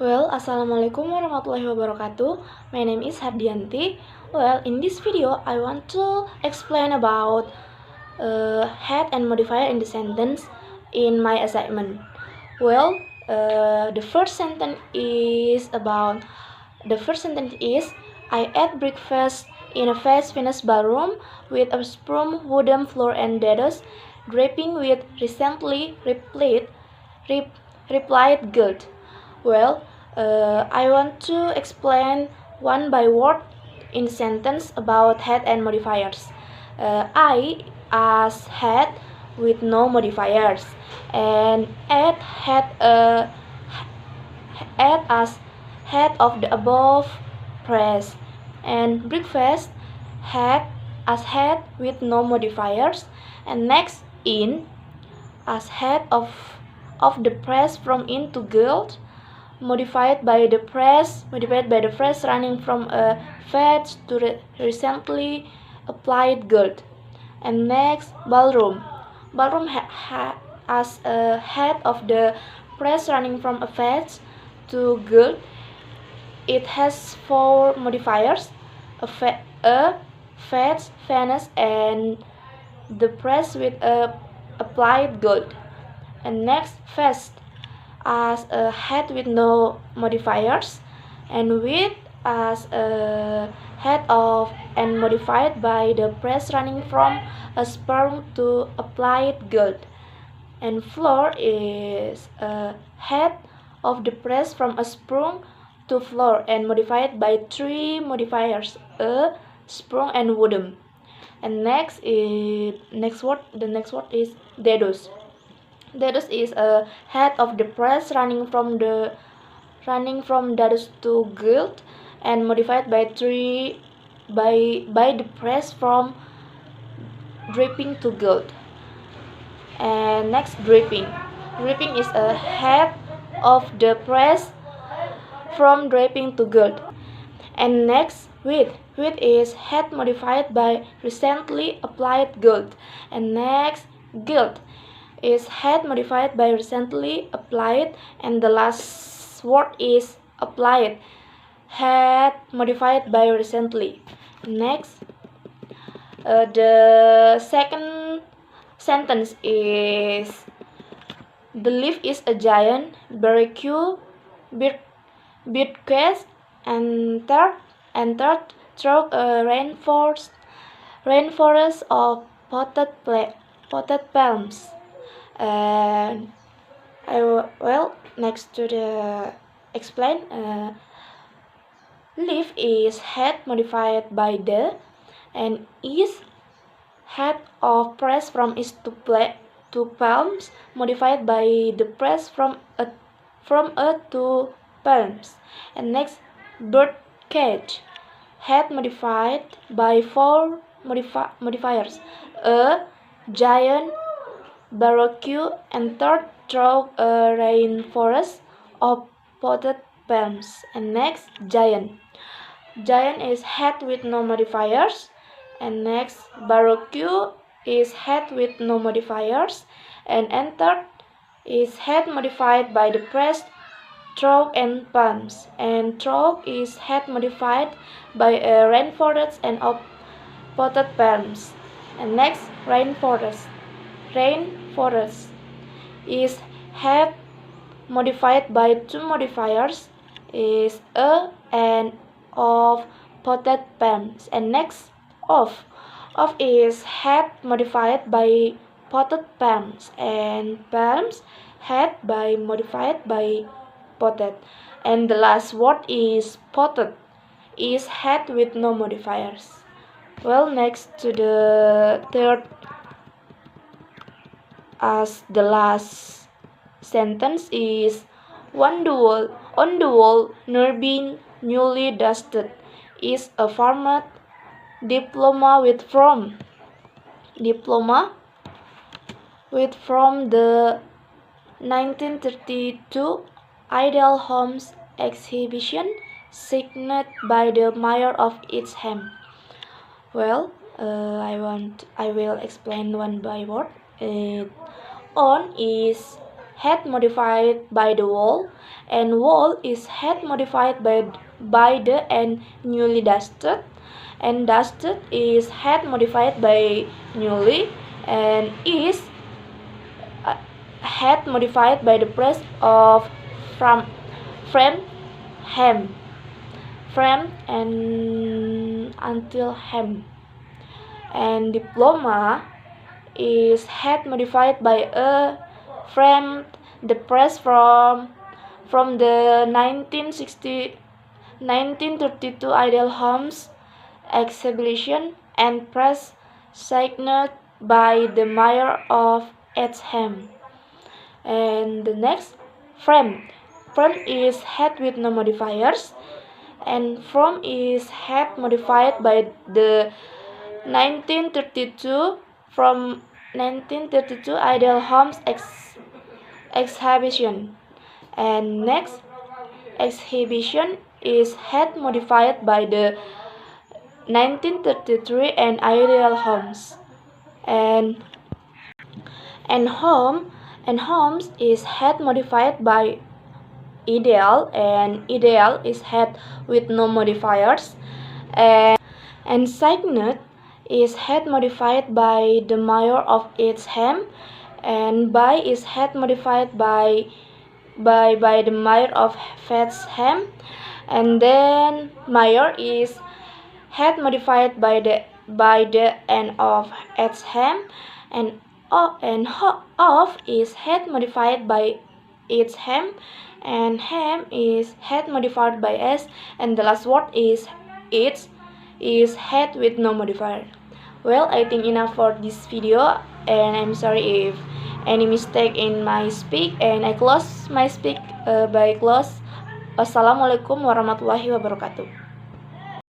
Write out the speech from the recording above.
Assalamualaikum warahmatullahi wabarakatuh. My name is Hardianti. In this video, I want to explain about head and modifier in the sentence in my assignment. The first sentence is I ate breakfast in a fast finished ballroom with a sprung wooden floor and dados draping with recently replied guilt. I want to explain one by word in sentence about head and modifiers. I as head with no modifiers, and ate as head of the above phrase, and breakfast had as head with no modifiers, and next in as head of the phrase from in to guilt, modified by the phrase running from a fetch to recently applied guilt. And next, ballroom as a head of the phrase running from a fetch to guilt. It has four modifiers: a fetch, finish, and the phrase with a applied guilt. And next, fast as a head with no modifiers, and with as a head of and modified by the phrase running from a sperm to applied guilt. And floor is a head of the phrase from a sprung to floor and modified by three modifiers: a, sprung, and wooden. And the next word is dados. Dados is a head of the phrase running from dados to guilt and modified by the phrase from dripping to guilt. And next, dripping. Dripping is a head of the phrase from dripping to guilt. And next, with. With is head modified by recently applied guilt. And next, guilt is head modified by recently applied, and the last word is applied, head modified by recently. Next, the second sentence is the leaf is a giant barbecue birdcage entered through a rainforest of potted palms. And next to the explain, leaf is head modified by the, and is head of press from is to palms modified by the press from a to palms. And next, bird cage, head modified by four modifiers: a giant barbecue entered through a rainforest of potted palms. And next, giant. Giant is head with no modifiers. And next, barbecue is head with no modifiers. And entered is head modified by the pressed through and palms. And through is head modified by a rainforest and of potted palms. And next, rainforest. Rainforest is head modified by two modifiers, is a and of potted palms. And next, of is head modified by potted palms, and palms head by modified by potted. And the last word is potted, is head with no modifiers. Next to the third as the last sentence is on the wall near being newly dusted is a format diploma from the 1932 Ideal Homes exhibition signed by the mayor of Eastham. I will explain one by word. On is head modified by the wall, and wall is head modified by the and newly dusted, and dusted is head modified by newly, and is head modified by the press of from frame hem frame and until hem, and diploma is head modified by a frame the press from the 1932 Ideal Homes exhibition, and press signed by the mayor of Edsham. And the next, frame is head with no modifiers, and from is head modified by the 1932 Ideal Homes exhibition. And next, exhibition is head modified by the 1933 and Ideal Homes. And homes is head modified by Ideal, and Ideal is head with no modifiers, and signed is head modified by the mayor of Edsham, and by is head modified by the mayor of Fetsham, and then mayor is head modified by the end of Edsham, and of is head modified by Edsham, and ham is head modified by s, and the last word is it is head with no modifier. Well, I think enough for this video, and I'm sorry if any mistake in my speak, and I close my speak by close. Assalamualaikum warahmatullahi wabarakatuh.